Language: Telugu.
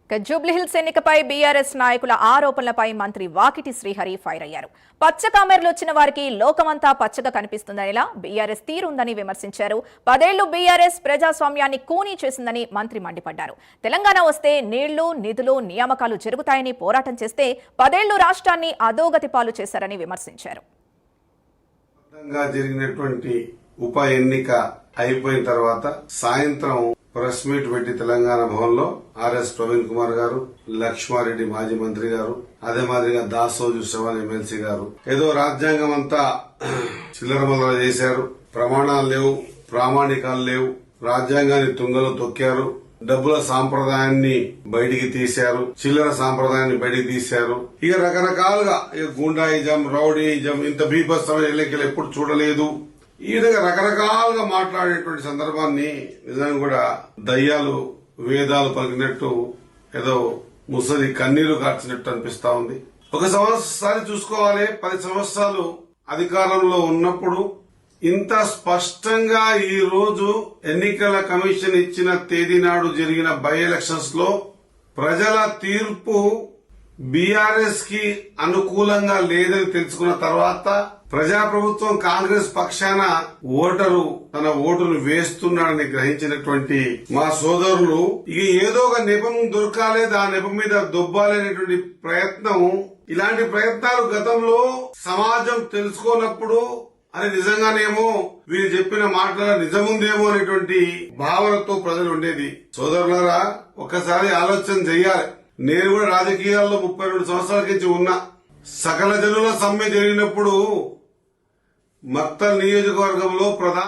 జూబ్లీహిల్స్ ఎన్నికపై బీఆర్ఎస్ నాయకుల ఆరోపణలపై మంత్రి వాకిటి శ్రీహరి ఫైర్ అయ్యారు. పచ్చ కామెర్లు వచ్చిన వారికి లోకమంతా పచ్చగా కనిపిస్తుందనేలా బీఆర్ఎస్ తీరుందని విమర్శించారు. 10 ఏళ్లు బీఆర్ఎస్ ప్రజాస్వామ్యాన్ని కూనీ చేసిందని మంత్రి మండిపడ్డారు. తెలంగాణ వస్తే నీళ్లు, నిధులు, నియామకాలు జరుగుతాయని పోరాటం చేస్తే 10 ఏళ్లు రాష్ట్రాన్ని అధోగతి పాలు చేశారని విమర్శించారు. జరిగినటువంటి ఉప ఎన్నిక అయిపోయిన తర్వాత సాయంత్రం ప్రెస్ మీట్ పెట్టి తెలంగాణ భవన్ లో ఆర్ఎస్ ప్రవీణ్ కుమార్ గారు, లక్ష్మారెడ్డి మాజీ మంత్రి గారు, అదే మాదిరిగా దాసోజు శ్రవణ్ ఎమ్మెల్సీ గారు ఏదో రాజ్యాంగం అంతా చిల్లరమల్లర చేశారు, ప్రమాణాలు లేవు, ప్రామాణికాలు లేవు, రాజ్యాంగాన్ని తుంగలో తొక్కారు, డబ్బుల సాంప్రదాయాన్ని బయటికి తీశారు, చిల్లర సాంప్రదాయాన్ని బయటికి తీశారు. ఇక రకరకాలుగా గుండాయిజం, రౌడీయిజం, ఇంత బీభత్సమైన ఎన్నికలు ఎప్పుడు చూడలేదు. ఈ విధంగా రకరకాలుగా మాట్లాడేటువంటి సందర్భాన్ని నిజంగా కూడా దయ్యాలు వేదాలు పలికినట్టు ఏదో ముసలి కన్నీరు కార్చినట్టు అనిపిస్తా ఉంది. ఒకసారి చూసుకోవాలి, 10 సంవత్సరాలు అధికారంలో ఉన్నప్పుడు ఇంత స్పష్టంగా ఈ రోజు ఎన్నికల కమిషన్ ఇచ్చిన తేదీ నాడు జరిగిన బై ఎలక్షన్స్ లో ప్రజల తీర్పు బీఆర్ఎస్ కి అనుకూలంగా లేదని తెలుసుకున్న తర్వాత ప్రజాప్రభుత్వం కాంగ్రెస్ పక్షాన ఓటరు తన ఓటును వేస్తున్నాడని గ్రహించినటువంటి మా సోదరులు ఇక ఏదో ఒక నెపం దొరకాలి, ఆ నెపం మీద దొబ్బాలనేటువంటి ప్రయత్నం, ఇలాంటి ప్రయత్నాలు గతంలో సమాజం తెలుసుకోనప్పుడు అని నిజంగానేమో వీరు చెప్పిన మాటల నిజముందేమో అనేటువంటి భావనతో ప్రజలు ఉండేది. సోదరులారా, ఒక్కసారి ఆలోచన చెయ్యాలి. నేను కూడా రాజకీయాల్లో 32 సంవత్సరాల నుంచి ఉన్నా. సకల జనుల సమ్మె జరిగినప్పుడు మక్తల్ నియోజకవర్గంలో ప్రధాన